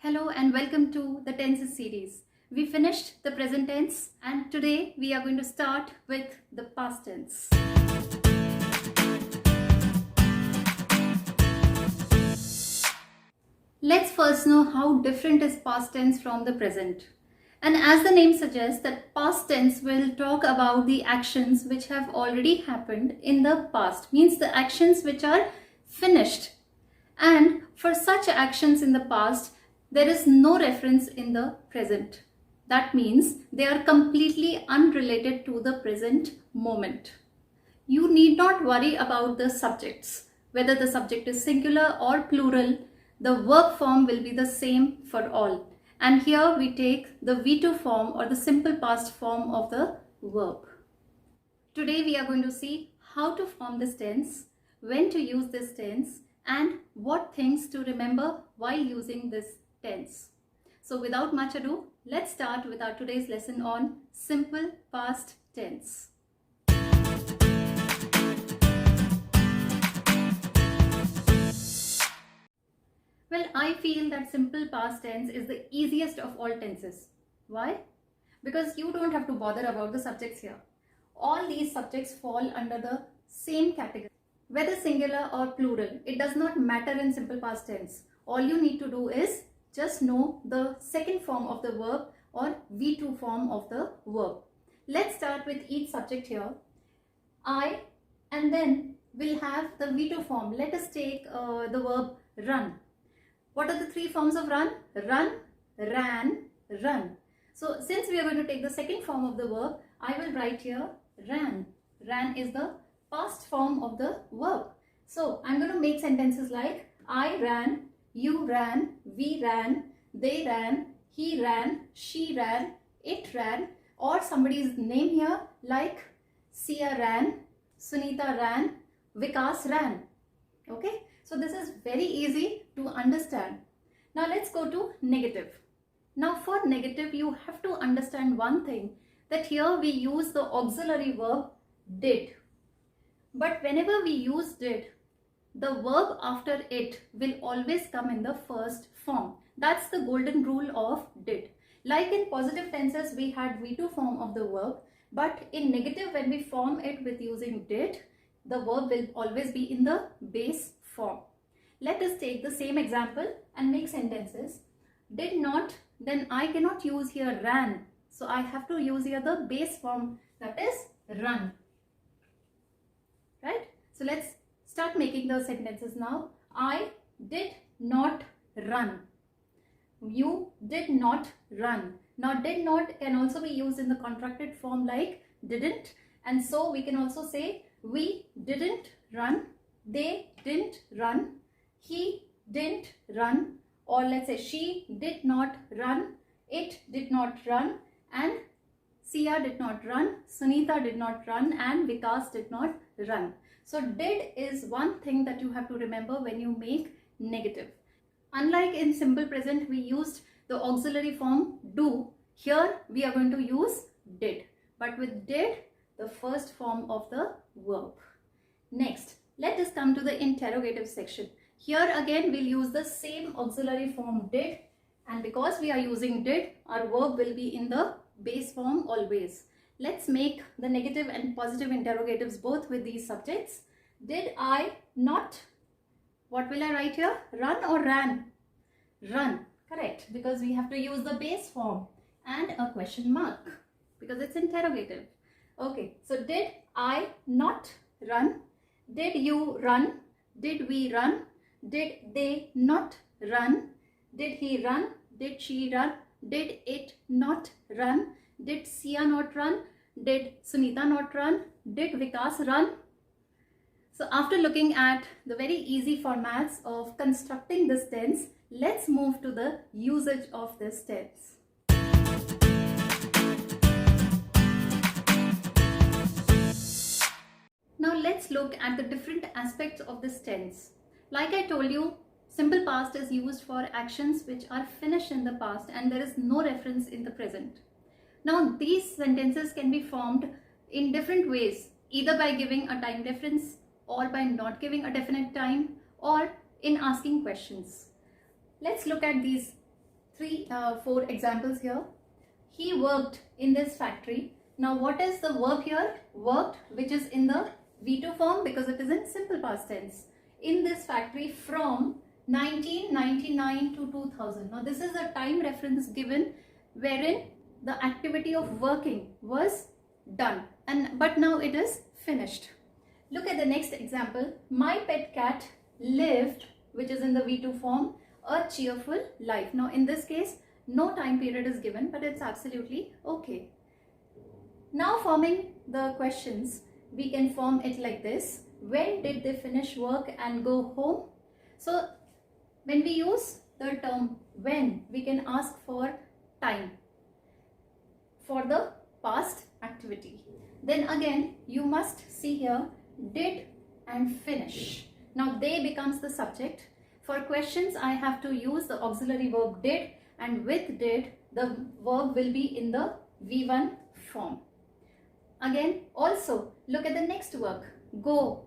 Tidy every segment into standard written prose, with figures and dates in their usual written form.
Hello and welcome to the tenses series. We finished the present tense and today we are going to start with the past tense. Let's first know how different is past tense from the present. And as the name suggests, that past tense will talk about the actions which have already happened in the past, means the actions which are finished. And for such actions in the past, there is no reference in the present. That means they are completely unrelated to the present moment. You need not worry about the subjects. Whether the subject is singular or plural, the verb form will be the same for all. And here we take the V2 form or the simple past form of the verb. Today we are going to see how to form this tense, when to use this tense, and what things to remember while using this tense. So without much ado, let's start with our today's lesson on simple past tense. Well, I feel that simple past tense is the easiest of all tenses. Why? Because you don't have to bother about the subjects here. All these subjects fall under the same category. Whether singular or plural, it does not matter in simple past tense. All you need to do is just know the second form of the verb or V2 form of the verb. Let's start with each subject here. I, and then we'll have the V2 form. Let us take the verb run. What are the three forms of run? Run, ran, run. So since we are going to take the second form of the verb, I will write here ran. Ran is the past form of the verb. So I'm going to make sentences like I ran, you ran, we ran, they ran, he ran, she ran, it ran, or somebody's name here like Sia ran, Sunita ran, Vikas ran. Okay, so this is very easy to understand. Now let's go to negative. Now for negative, you have to understand one thing, that here we use the auxiliary verb did. But whenever we use did, the verb after it will always come in the first form. That's the golden rule of did. Like in positive tenses, we had V2 form of the verb, but in negative, when we form it with using did, the verb will always be in the base form. Let us take the same example and make sentences. Did not, then I cannot use here ran. So I have to use here the base form, that is run. Right? So let's start making the sentences now. I did not run. You did not run. Now did not can also be used in the contracted form like didn't. And so we can also say we didn't run. They didn't run. He didn't run. Or let's say she did not run. It did not run. And Sia did not run. Sunita did not run. And Vikas did not run. So did is one thing that you have to remember when you make negative. Unlike in simple present, we used the auxiliary form do. Here we are going to use did. But with did, the first form of the verb. Next, let us come to the interrogative section. Here again we'll use the same auxiliary form did, and because we are using did, our verb will be in the base form always. Let's make the negative and positive interrogatives both with these subjects. Did I not? What will I write here? Run or ran? Run. Correct, because we have to use the base form and a question mark because it's interrogative. Okay, so did I not run? Did you run? Did we run? Did they not run? Did he run? Did she run? Did it not run? Did Sia not run? Did Sunita not run? Did Vikas run? So after looking at the very easy formats of constructing this tense, let's move to the usage of this tense. Now let's look at the different aspects of this tense. Like I told you, simple past is used for actions which are finished in the past and there is no reference in the present. Now these sentences can be formed in different ways, either by giving a time reference or by not giving a definite time or in asking questions. Let's look at these 4 examples here. He worked in this factory. Now what is the verb here? Worked, which is in the V2 form because it is in simple past tense. In this factory from 1999 to 2000. Now this is a time reference given wherein the activity of working was done, but now it is finished. Look at the next example. My pet cat lived, which is in the V2 form, a cheerful life. Now in this case, no time period is given, but it's absolutely okay. Now forming the questions, we can form it like this. When did they finish work and go home? So when we use the term when, we can ask for time for the past activity. Then again, you must see here did and finish. Now they becomes the subject. For questions, I have to use the auxiliary verb did, and with did, the verb will be in the V1 form. Again, also look at the next work, go.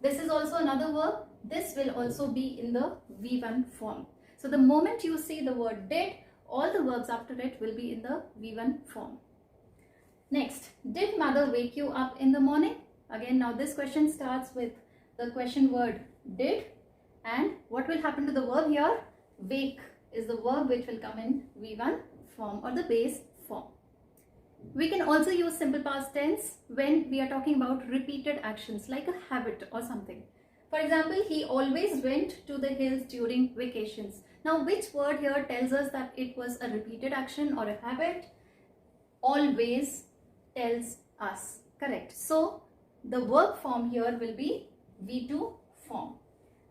This is also another verb. This will also be in the V1 form. So the moment you see the word did, all the verbs after it will be in the V1 form. Next, did mother wake you up in the morning? Again, now this question starts with the question word did, and what will happen to the verb here? Wake is the verb which will come in V1 form or the base form. We can also use simple past tense when we are talking about repeated actions like a habit or something. For example, he always went to the hills during vacations. Now, which word here tells us that it was a repeated action or a habit? Always tells us, correct. So, the verb form here will be V2 form.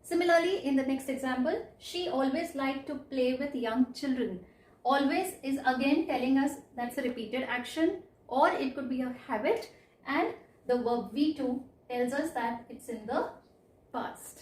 Similarly, in the next example, she always liked to play with young children. Always is again telling us that's a repeated action, or it could be a habit, and the verb V2 tells us that it's in the past.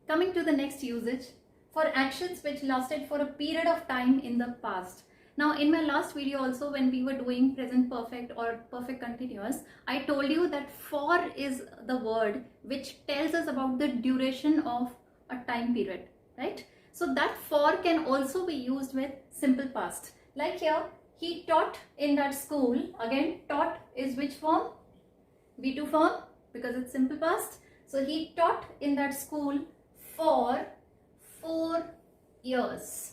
Coming to the next usage, for actions which lasted for a period of time in the past. Now in my last video also, when we were doing present perfect or perfect continuous, I told you that for is the word which tells us about the duration of a time period, right? So that for can also be used with simple past. Like here, he taught in that school. Again, taught is which form? V2 form because it's simple past. So he taught in that school for 4 years.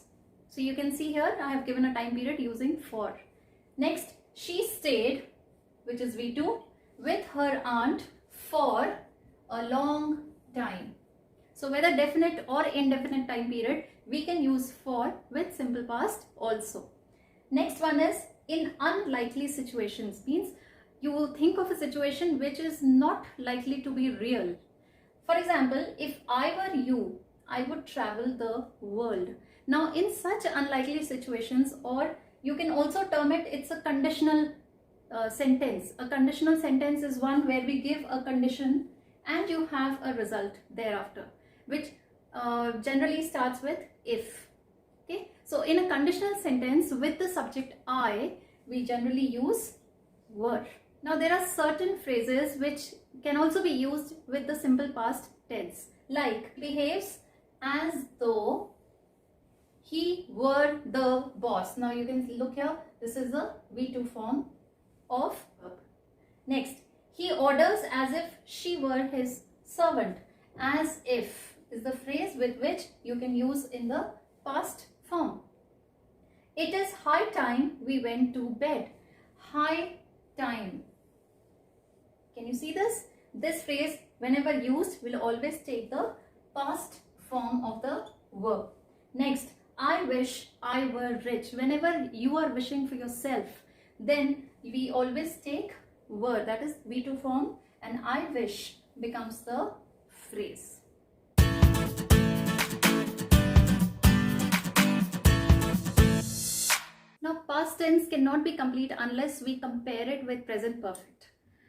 So you can see here I have given a time period using for. Next, she stayed, which is V2, with her aunt for a long time. So whether definite or indefinite time period, we can use for with simple past also. Next one is in unlikely situations, means you think of a situation which is not likely to be real. For example, if I were you, I would travel the world. Now in such unlikely situations, or you can also term it, it's a conditional sentence. A conditional sentence is one where we give a condition and you have a result thereafter, which generally starts with if. Okay, so in a conditional sentence with the subject I, we generally use were. Now there are certain phrases which can also be used with the simple past tense, like behaves as though he were the boss. Now you can look here, this is the V2 form of verb. Next, he orders as if she were his servant. As if is the phrase with which you can use in the past form. It is high time we went to bed. High time. Can you see this? This phrase, whenever used, will always take the past form of the verb. Next, I wish I were rich. Whenever you are wishing for yourself, then we always take were, that is V2 form, and I wish becomes the phrase. Now past tense cannot be complete unless we compare it with present perfect,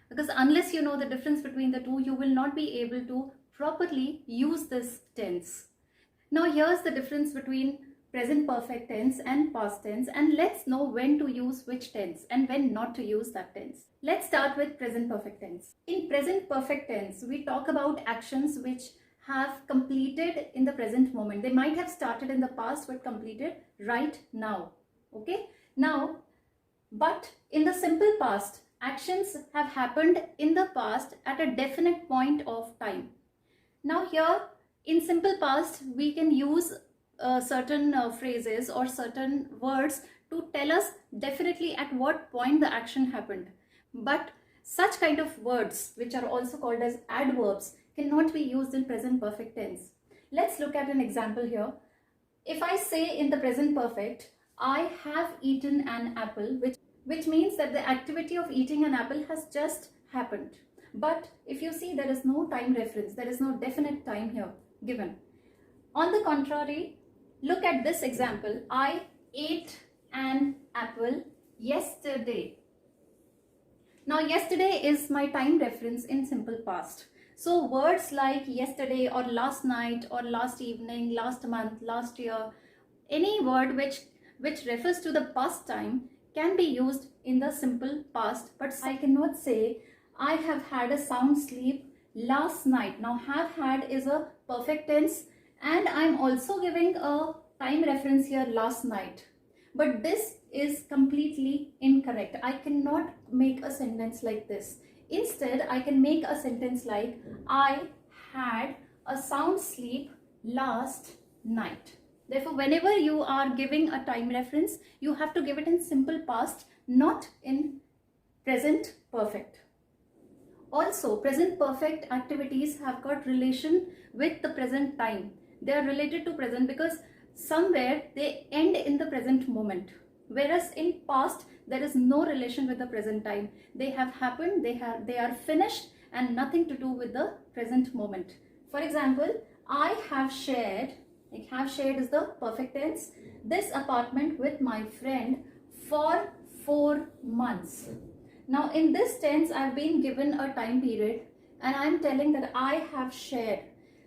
because unless you know the difference between the two, you will not be able to properly use this tense. Now here's the difference between present perfect tense and past tense, and let's know when to use which tense and when not to use that tense. Let's start with present perfect tense. In present perfect tense, we talk about actions which have completed in the present moment. They might have started in the past but completed right now. Okay? Now, but in the simple past, actions have happened in the past at a definite point of time. Now here in simple past, we can use certain phrases or certain words to tell us definitely at what point the action happened. But such kind of words, which are also called as adverbs, cannot be used in present perfect tense. Let's look at an example here. If I say in the present perfect, I have eaten an apple, which means that the activity of eating an apple has just happened. But if you see, there is no time reference, there is no definite time here given. On the contrary, look at this example. I ate an apple yesterday. Now, yesterday is my time reference in simple past. So words like yesterday or last night or last evening, last month, last year, any word which refers to the past time can be used in the simple past. But I cannot say I have had a sound sleep last night. Now, have had is a perfect tense, and I'm also giving a time reference here, last night. But this is completely incorrect. I cannot make a sentence like this. Instead, I can make a sentence like, I had a sound sleep last night. Therefore, whenever you are giving a time reference, you have to give it in simple past, not in present perfect. Also, present perfect activities have got relation with the present time. They are related to present because somewhere they end in the present moment. Whereas in past, there is no relation with the present time. They have happened, they are finished and nothing to do with the present moment. For example, I have shared, like have shared is the perfect tense, this apartment with my friend for 4 months. Now in this tense, I've been given a time period and I'm telling that I have shared,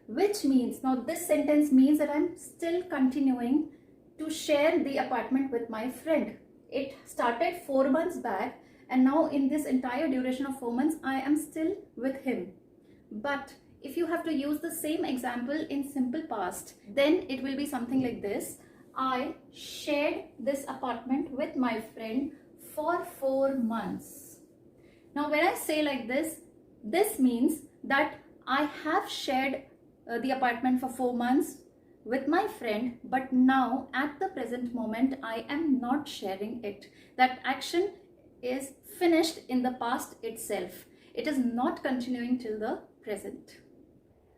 which means, now this sentence means that I'm still continuing to share the apartment with my friend. It started 4 months back and now in this entire duration of 4 months, I am still with him. But if you have to use the same example in simple past, then it will be something like this. I shared this apartment with my friend for 4 months. Now when I say like this, this means that I have shared the apartment for 4 months with my friend, but now at the present moment I am not sharing it. That action is finished in the past itself. It is not continuing till the present.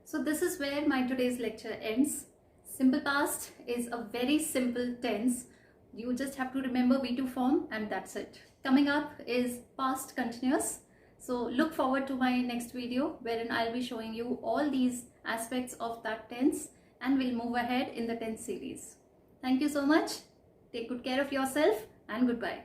So this is where my today's lecture ends. Simple past is a very simple tense. You just have to remember V2 form and that's it. Coming up is past continuous. So look forward to my next video wherein I'll be showing you all these aspects of that tense and we'll move ahead in the tense series. Thank you so much. Take good care of yourself and goodbye.